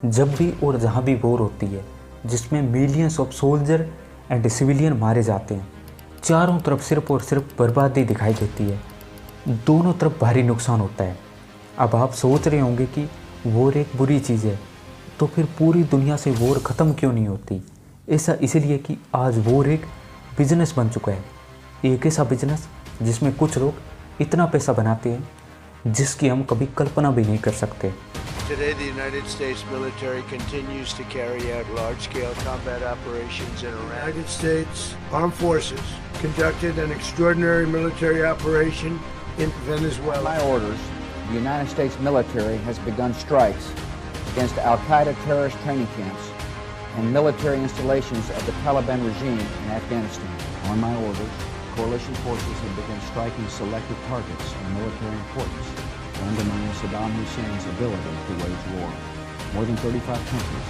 जब भी और जहाँ भी वॉर होती है जिसमें millions of soldier and civilian मारे जाते हैं, चारों तरफ सिर्फ और सिर्फ बर्बादी दिखाई देती है। दोनों तरफ भारी नुकसान होता है। अब आप सोच रहे होंगे कि वॉर एक बुरी चीज़ है, तो फिर पूरी दुनिया से वॉर ख़त्म क्यों नहीं होती? ऐसा इसलिए कि आज वॉर एक बिजनेस बन चुका है। एक ऐसा बिजनेस जिसमें कुछ लोग इतना पैसा बनाते हैं जिसकी हम कभी कल्पना भी नहीं कर सकते। Today, the United States military continues to carry out large-scale combat operations in Iraq. The United States Armed Forces conducted an extraordinary military operation in Venezuela. By orders, the United States military has begun strikes against Al-Qaeda terrorist training camps and military installations of the Taliban regime in Afghanistan. On my orders, coalition forces have begun striking selected targets of military importance to undermine Saddam Hussein's ability to wage war. More than 35 countries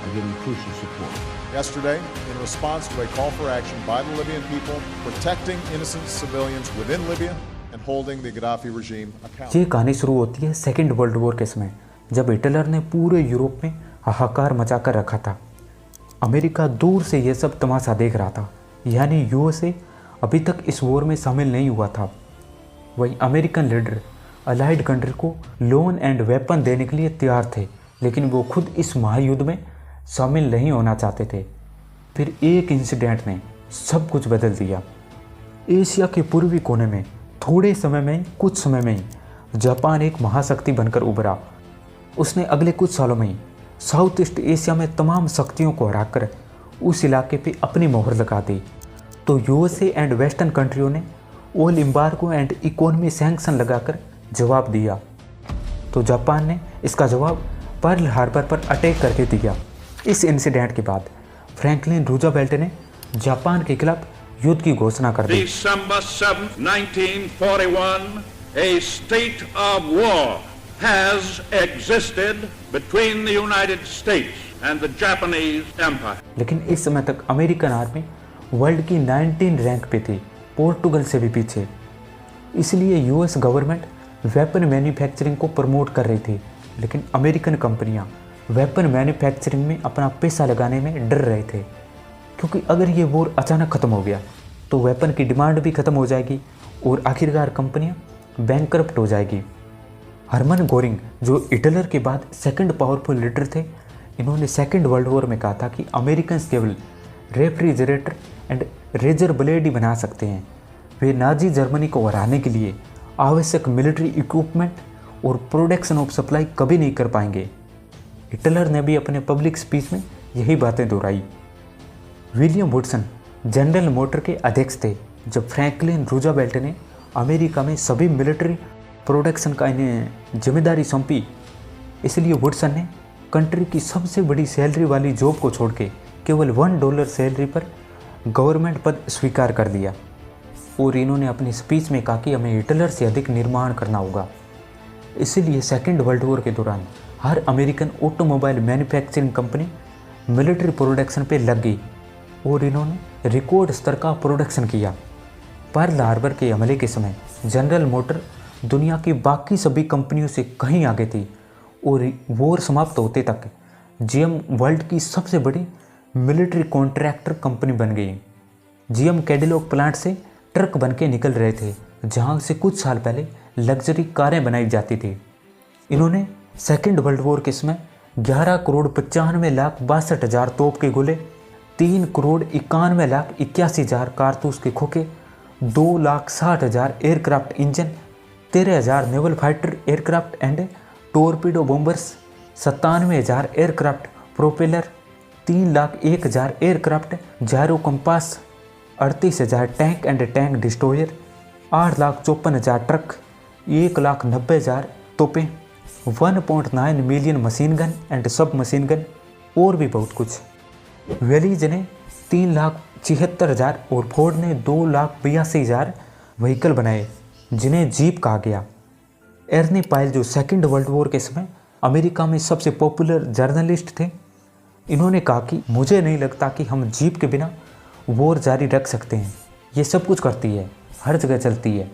are giving crucial support. Yesterday, in response to a call for action by the Libyan people, protecting innocent civilians within Libya and holding the Gaddafi regime accountable. ये कहानी शुरू होती है second world war के समय, जब Hitler ने पूरे यूरोप में हाहाकार मचा कर रखा था। अमेरिका दूर से यह सब तमाशा देख रहा था, यानी यूएसए अभी तक इस वॉर में शामिल नहीं हुआ था। वही अमेरिकन लीडर अलाइड कंट्री को लोन एंड वेपन देने के लिए तैयार थे, लेकिन वो खुद इस महायुद्ध में शामिल नहीं होना चाहते थे। फिर एक इंसिडेंट ने सब कुछ बदल दिया। एशिया के पूर्वी कोने में थोड़े समय में ही, कुछ समय में ही जापान एक महाशक्ति बनकर उभरा। उसने अगले कुछ सालों में ही साउथ ईस्ट एशिया में तमाम शक्तियों को हराकर उस इलाके पे अपनी मोहर लगा दी। तो यूएसए एंड वेस्टर्न कंट्रियों ने oil embargo and economy sanction लगाकर जवाब दिया। तो जापान ने इसका जवाब पर्ल हार्बर पर अटैक करके दिया। इस इंसिडेंट के बाद फ्रैंकलिन रूजवेल्ट ने जापान के खिलाफ युद्ध की घोषणा कर दी। December 7, 1941, a state of war has existed between the United States and the Japanese Empire. लेकिन इस समय तक अमेरिकन आर्मी वर्ल्ड की 19 रैंक पे थी, पोर्टुगल से भी पीछे। इसलिए यूएस गवर्नमेंट वेपन मैन्युफैक्चरिंग को प्रमोट कर रही थी, लेकिन अमेरिकन कंपनियां वेपन मैन्युफैक्चरिंग में अपना पैसा लगाने में डर रहे थे, क्योंकि अगर ये वॉर अचानक ख़त्म हो गया तो वेपन की डिमांड भी ख़त्म हो जाएगी और आखिरकार कंपनियां बैंकरप्ट हो जाएगी। हरमन गोरिंग, जो हिटलर के बाद सेकंड पावरफुल लीडर थे, इन्होंने सेकंड वर्ल्ड वॉर में कहा था कि अमेरिकन केवल रेफ्रिजरेटर एंड रेजर ब्लेड ही बना सकते हैं। वे नाजी जर्मनी को हराने के लिए आवश्यक मिलिट्री इक्विपमेंट और प्रोडक्शन ऑफ सप्लाई कभी नहीं कर पाएंगे। हिटलर ने भी अपने पब्लिक स्पीच में यही बातें दोहराई। विलियम वुडसन जनरल मोटर के अध्यक्ष थे जब फ्रैंकलिन रूजवेल्ट ने अमेरिका में सभी मिलिट्री प्रोडक्शन का इन्हें जिम्मेदारी सौंपी। इसलिए वुडसन ने कंट्री की सबसे बड़ी सैलरी वाली जॉब को छोड़ के केवल $1 सैलरी पर गवर्नमेंट पद स्वीकार कर दिया। और इन्होंने अपनी स्पीच में कहा कि हमें हिटलर से अधिक निर्माण करना होगा। इसीलिए सेकेंड वर्ल्ड वॉर के दौरान हर American automobile manufacturing company military production पे लग गई और इन्होंने रिकॉर्ड स्तर का प्रोडक्शन किया। पर्ल हार्बर के हमले के समय जनरल मोटर दुनिया की बाकी सभी कंपनियों से कहीं आगे थी और वॉर समाप्त होते तक जीएम वर्ल्ड की सबसे बड़ी मिलिट्री कॉन्ट्रैक्टर कंपनी बन गई। जीएम कैडिलॉक प्लांट से ट्रक बन के निकल रहे थे, जहां से कुछ साल पहले लग्जरी कारें बनाई जाती थी। इन्होंने सेकेंड वर्ल्ड वॉर के समय 11,95,62,000 तोप के गोले, 3,91,81,000 कारतूस के खोखे, 2,60,000 aircraft engine, 13,000 naval fighter aircraft and torpedo bombers, 97,000 aircraft propeller, 3,01,000 aircraft gyro compass, 38,000 tank and tank destroyer, 8,54,000 truck, 1,90,000 तोपें, 1.9 million machine gun and sub machine gun और भी बहुत कुछ। वेलीज ने 3,76,000 और फोर्ड ने 2,82,000 व्हीकल बनाए, जिन्हें जीप कहा गया। एर्नी पाइल, जो सेकेंड वर्ल्ड वॉर के समय अमेरिका में सबसे पॉपुलर जर्नलिस्ट थे, इन्होंने कहा कि मुझे नहीं लगता कि हम जीप के बिना वॉर जारी रख सकते हैं। ये सब कुछ करती है, हर जगह चलती है।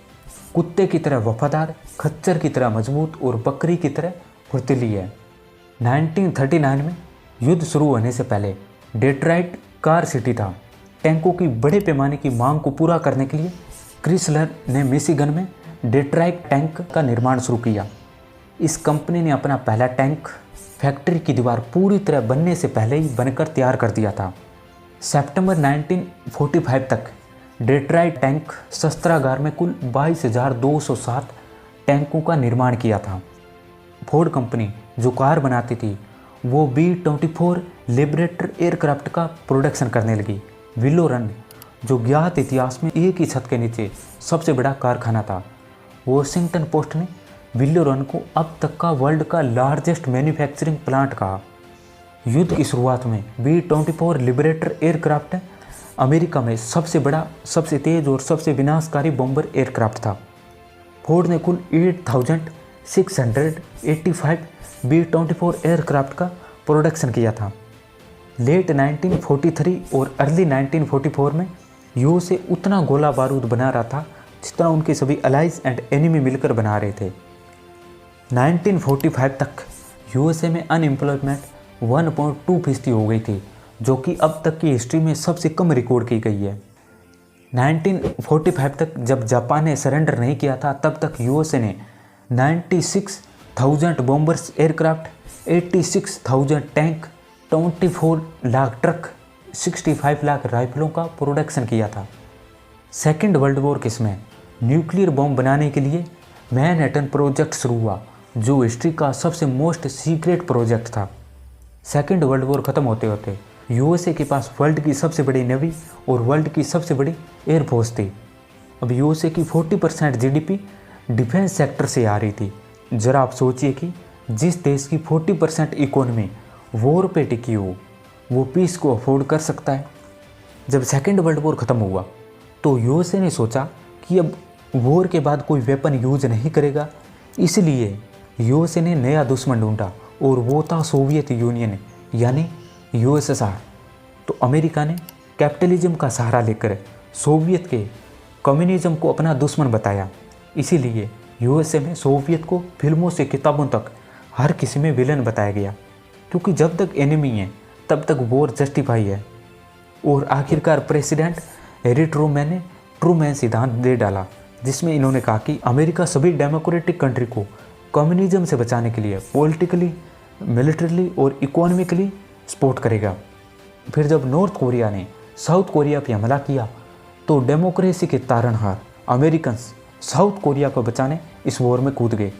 कुत्ते की तरह वफादार, खच्चर की तरह मजबूत और बकरी की तरह फुर्तीली है। 1939 में युद्ध शुरू होने से पहले डेट्रॉइट कार सिटी था। टैंकों की बड़े पैमाने की मांग को पूरा करने के लिए क्रिसलर ने मिशिगन में डेट्रॉइट टैंक का निर्माण शुरू किया। इस कंपनी ने अपना पहला टैंक फैक्ट्री की दीवार पूरी तरह बनने से पहले ही बनकर तैयार कर दिया था। सितंबर 1945 तक डेट्रॉइट टैंक शस्त्रागार में कुल 22,207 टैंकों का निर्माण किया था। फोर्ड कंपनी जो कार बनाती थी वो B-24 लिबरेटर एयरक्राफ्ट का प्रोडक्शन करने लगी। विलो रन जो ज्ञात इतिहास में एक ही छत के नीचे सबसे बड़ा कारखाना था। वॉशिंगटन पोस्ट ने विलो रन को अब तक का वर्ल्ड का लार्जेस्ट मैन्युफैक्चरिंग प्लांट कहा। युद्ध की शुरुआत में B-24 लिबरेटर एयरक्राफ्ट अमेरिका में सबसे बड़ा, सबसे तेज और सबसे विनाशकारी बॉम्बर एयरक्राफ्ट था। फोर्ड ने कुल 8,685 B-24 एयरक्राफ्ट का प्रोडक्शन किया था। लेट 1943 और अर्ली 1944 में यूएसए उतना गोला बारूद बना रहा था जितना उनके सभी अलाइज एंड एनिमी मिलकर बना रहे थे। 1945 तक यूएसए में अनएम्प्लॉयमेंट 1.2% हो गई थी, जो कि अब तक की हिस्ट्री में सबसे कम रिकॉर्ड की गई है। 1945 तक जब जापान ने सरेंडर नहीं किया था तब तक यूएसए ने 96,000 bombers aircraft, 86,000 tank, 24 lakh truck, 65 lakh राइफलों का प्रोडक्शन किया था। सेकेंड वर्ल्ड वॉर के समय न्यूक्लियर बॉम्ब बनाने के लिए मैनहट्टन प्रोजेक्ट शुरू हुआ, जो हिस्ट्री का सबसे मोस्ट सीक्रेट प्रोजेक्ट था। सेकेंड वर्ल्ड वॉर ख़त्म होते होते यूएसए के पास वर्ल्ड की सबसे बड़ी नेवी और वर्ल्ड की सबसे बड़ी एयरफोर्स थी। अब यूएसए की 40% जीडीपी डिफेंस सेक्टर से आ रही थी। ज़रा आप सोचिए कि जिस देश की 40% इकोनॉमी वॉर पे टिकी हो, वो पीस को अफोर्ड कर सकता है। जब सेकेंड वर्ल्ड वॉर ख़त्म हुआ तो यूएसए ने सोचा कि अब वॉर के बाद कोई वेपन यूज नहीं करेगा, इसलिए यूएसए ने नया दुश्मन ढूंढा और वो था सोवियत यूनियन यानी यूएसएसआर। तो अमेरिका ने कैपिटलिज्म का सहारा लेकर सोवियत के कम्युनिज्म को अपना दुश्मन बताया। इसीलिए यूएसए में सोवियत को फिल्मों से किताबों तक हर किसी में विलन बताया गया, क्योंकि जब तक एनिमी है तब तक वॉर जस्टिफाई है। और आखिरकार प्रेसिडेंट हैरी ट्रूमैन ने ट्रूमैन सिद्धांत दे डाला, जिसमें इन्होंने कहा कि अमेरिका सभी डेमोक्रेटिक कंट्री को कम्युनिज्म से बचाने के लिए पॉलिटिकली, मिलिट्रीली और इकोनॉमिकली सपोर्ट करेगा। फिर जब नॉर्थ कोरिया ने साउथ कोरिया पर हमला किया तो डेमोक्रेसी के तारणहार अमेरिकन्स साउथ कोरिया को बचाने इस वॉर में कूद गए।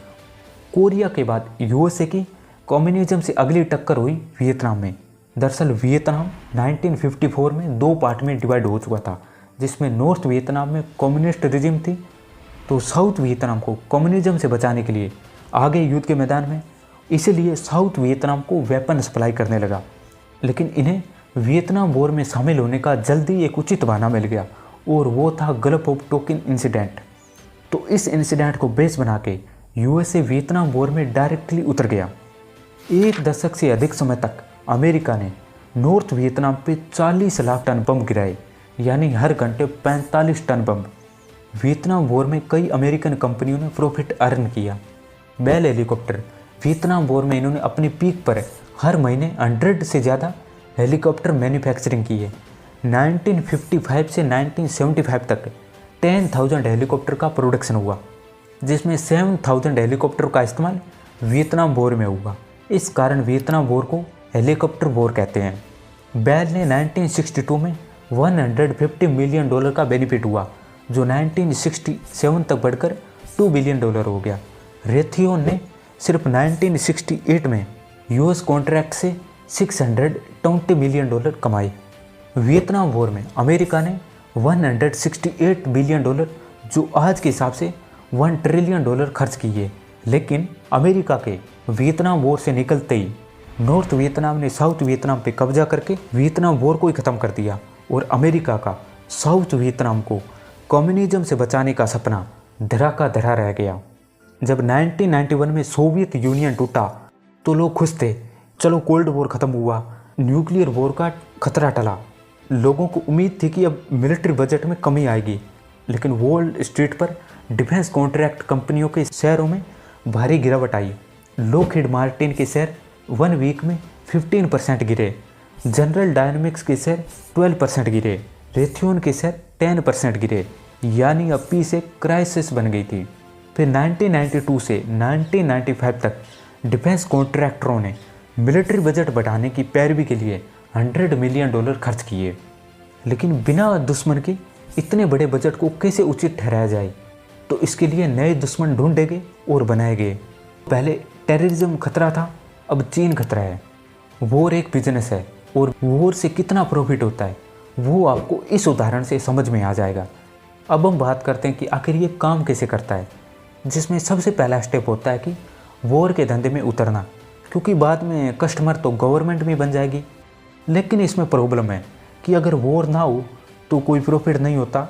कोरिया के बाद यूएसए की कम्युनिज्म से अगली टक्कर हुई वियतनाम में। दरअसल वियतनाम 1954 में 2 पार्ट में डिवाइड हो चुका था, जिसमें नॉर्थ वियतनाम में कम्युनिस्ट रिजिम थी, तो साउथ वियतनाम को कम्युनिज्म से बचाने के लिए आगे युद्ध के मैदान में, इसीलिए साउथ वियतनाम को वेपन सप्लाई करने लगा। लेकिन इन्हें वियतनाम वॉर में शामिल होने का जल्दी एक उचित बहाना मिल गया, और वो था गल्फ ऑफ टोकिन इंसिडेंट। तो इस इंसिडेंट को बेस बना के यूएसए वियतनाम वॉर में डायरेक्टली उतर गया। 1 दशक से अधिक समय तक अमेरिका ने नॉर्थ वियतनाम पे 40 लाख टन बम गिराए, यानी हर घंटे 45 टन बम। वियतनाम वॉर में कई अमेरिकन कंपनियों ने प्रॉफिट अर्न किया। बेल हेलीकॉप्टर वियतनाम वॉर में इन्होंने अपनी पीक पर हर महीने 100 से ज़्यादा हेलीकॉप्टर मैन्युफैक्चरिंग की है। 1955 से 1975 तक 10,000 हेलीकॉप्टर का प्रोडक्शन हुआ, जिसमें 7,000 हेलीकॉप्टर का इस्तेमाल वियतनाम वॉर में हुआ। इस कारण वियतनाम वॉर को हेलीकॉप्टर वॉर कहते हैं। बेल ने 1962 में $150 मिलियन का बेनिफिट हुआ, जो 1967 तक बढ़कर $2 बिलियन हो गया। रेथियोन ने सिर्फ 1968 में यूएस कॉन्ट्रैक्ट से $620 मिलियन कमाए। वियतनाम वॉर में अमेरिका ने $168 बिलियन, जो आज के हिसाब से $1 ट्रिलियन खर्च किए। लेकिन अमेरिका के वियतनाम वॉर से निकलते ही नॉर्थ वियतनाम ने साउथ वियतनाम पे कब्जा करके वियतनाम वॉर को ही ख़त्म कर दिया, और अमेरिका का साउथ वियतनाम को कम्युनिज्म से बचाने का सपना धरा का धरा रह गया। जब 1991 में सोवियत यूनियन टूटा तो लोग खुश थे, चलो कोल्ड वॉर ख़त्म हुआ, न्यूक्लियर वॉर का खतरा टला। लोगों को उम्मीद थी कि अब मिलिट्री बजट में कमी आएगी, लेकिन वॉल स्ट्रीट पर डिफेंस कॉन्ट्रैक्ट कंपनियों के शेयरों में भारी गिरावट आई। लॉकहीड मार्टिन के शेयर 1 वीक में 15% गिरे, जनरल डायनामिक्स के शेयर 12% गिरे, रेथियोन के शेयर 10% गिरे, यानी अब पीस एक क्राइसिस बन गई थी। फिर 1992 से 1995 तक डिफेंस कॉन्ट्रैक्टरों ने मिलिट्री बजट बढ़ाने की पैरवी के लिए $100 मिलियन खर्च किए, लेकिन बिना दुश्मन के इतने बड़े बजट को कैसे उचित ठहराया जाए, तो इसके लिए नए दुश्मन ढूंढे गए और बनाए गए। पहले टेररिज्म खतरा था, अब चीन खतरा है। वॉर एक बिजनेस है और वॉर से कितना प्रॉफिट होता है वो आपको इस उदाहरण से समझ में आ जाएगा। अब हम बात करते हैं कि आखिर ये काम कैसे करता है, जिसमें सबसे पहला स्टेप होता है कि वॉर के धंधे में उतरना, क्योंकि बाद में कस्टमर तो गवर्नमेंट में बन जाएगी। लेकिन इसमें प्रॉब्लम है कि अगर वॉर ना हो तो कोई प्रॉफिट नहीं होता।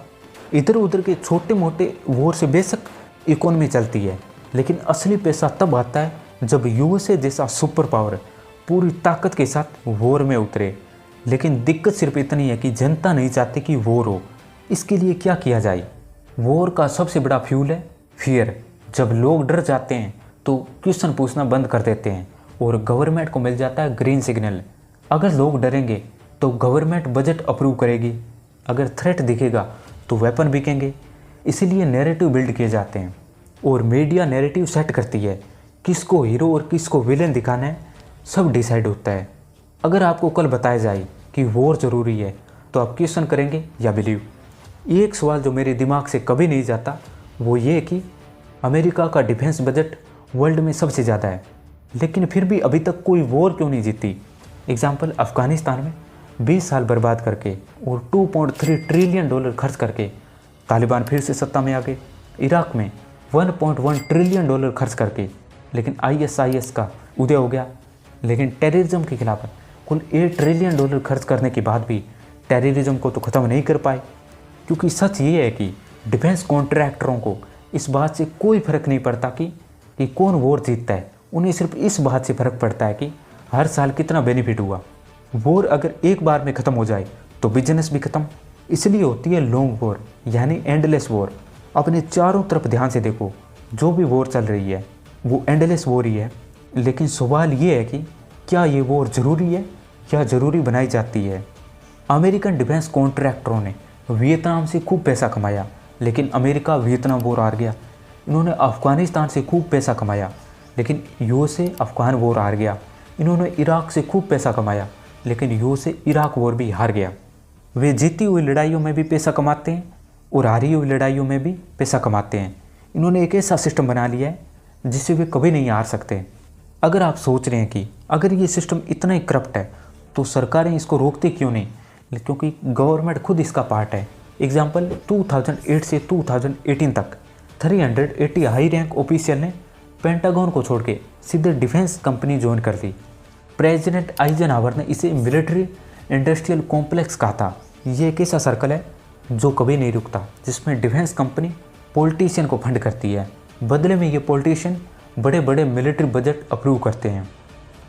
इधर उधर के छोटे मोटे वॉर से बेशक इकोनॉमी चलती है, लेकिन असली पैसा तब आता है जब यूएसए जैसा सुपर पावर पूरी ताकत के साथ वॉर में उतरे। लेकिन दिक्कत सिर्फ इतनी है कि जनता नहीं चाहती कि वॉर हो। इसके लिए क्या किया जाए? वॉर का सबसे बड़ा फ्यूल है फियर। जब लोग डर जाते हैं तो क्वेश्चन पूछना बंद कर देते हैं और गवर्नमेंट को मिल जाता है ग्रीन सिग्नल। अगर लोग डरेंगे तो गवर्नमेंट बजट अप्रूव करेगी, अगर थ्रेट दिखेगा तो वेपन बिकेंगे। इसीलिए नैरेटिव बिल्ड किए जाते हैं और मीडिया नैरेटिव सेट करती है, किसको हीरो और किसको विलेन दिखाना है सब डिसाइड होता है। अगर आपको कल बताया जाए कि वॉर ज़रूरी है तो आप क्वेश्चन करेंगे या बिलीव। एक सवाल जो मेरे दिमाग से कभी नहीं जाता वो ये कि अमेरिका का डिफेंस बजट वर्ल्ड में सबसे ज़्यादा है, लेकिन फिर भी अभी तक कोई वॉर क्यों नहीं जीती। एग्जाम्पल, अफ़गानिस्तान में 20 साल बर्बाद करके और $2.3 ट्रिलियन खर्च करके तालिबान फिर से सत्ता में आ गए। इराक में $1.1 ट्रिलियन खर्च करके लेकिन ISIS का उदय हो गया। लेकिन टेररिज्म के खिलाफ कुल $8 ट्रिलियन खर्च करने के बाद भी टेररिज्म को तो ख़त्म नहीं कर पाए, क्योंकि सच ये है कि डिफेंस कॉन्ट्रैक्टरों को इस बात से कोई फ़र्क नहीं पड़ता कि कौन वॉर जीतता है। उन्हें सिर्फ इस बात से फ़र्क पड़ता है कि हर साल कितना बेनिफिट हुआ। वॉर अगर एक बार में ख़त्म हो जाए तो बिजनेस भी ख़त्म। इसलिए होती है लॉन्ग वॉर, यानी एंडलेस वॉर। अपने चारों तरफ ध्यान से देखो, जो भी वॉर चल रही है वो एंडलेस वॉर ही है। लेकिन सवाल ये है कि क्या ये वॉर ज़रूरी है या ज़रूरी बनाई जाती है। अमेरिकन डिफेंस कॉन्ट्रैक्टरों ने वियतनाम से खूब पैसा कमाया, लेकिन अमेरिका वियतनाम वॉर हार गया। इन्होंने अफ़गानिस्तान से खूब पैसा कमाया, लेकिन यूएसए अफ़गान वॉर हार गया। इन्होंने इराक से खूब पैसा कमाया, लेकिन यूएसए इराक वॉर भी हार गया। वे जीती हुई लड़ाइयों में भी पैसा कमाते हैं और हारी हुई लड़ाइयों में भी पैसा कमाते हैं। इन्होंने एक ऐसा सिस्टम बना लिया है जिससे वे कभी नहीं हार सकते। अगर आप सोच रहे हैं कि अगर ये सिस्टम इतना ही करप्ट है तो सरकारें इसको रोकती क्यों नहीं, क्योंकि गवर्नमेंट खुद इसका पार्ट है। एग्जाम्पल, 2008 से 2018 तक 380 हाई रैंक ऑफिशियल ने पेंटागन को छोड़ के सीधे डिफेंस कंपनी ज्वाइन कर दी। प्रेसिडेंट आइजनहावर ने इसे मिलिट्री इंडस्ट्रियल कॉम्प्लेक्स कहा था। ये एक ऐसा सर्कल है जो कभी नहीं रुकता, जिसमें डिफेंस कंपनी पॉलिटिशियन को फंड करती है। बदले में ये पॉलिटिशियन बड़े बड़े मिलिट्री बजट अप्रूव करते हैं।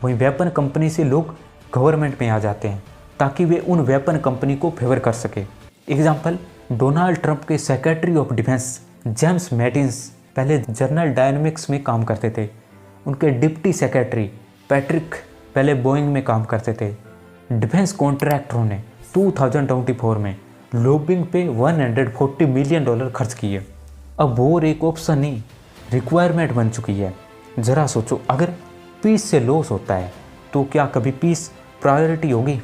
वहीं वेपन कंपनी से लोग गवर्नमेंट में आ जाते हैं ताकि वे उन वेपन कंपनी को फेवर कर सके। एग्जाम्पल, डोनाल्ड ट्रंप के secretary of defence James Mattis पहले जनरल डायनामिक्स में काम करते थे। उनके डिप्टी सेक्रेटरी पैट्रिक पहले बोइंग में काम करते थे। डिफेंस कॉन्ट्रैक्टरों ने 2024 में लॉबिंग पे $140 मिलियन खर्च किए। अब वॉर एक ऑप्शन नहीं, रिक्वायरमेंट बन चुकी है। ज़रा सोचो, अगर पीस से लॉस होता है तो क्या कभी पीस प्रायोरिटी होगी?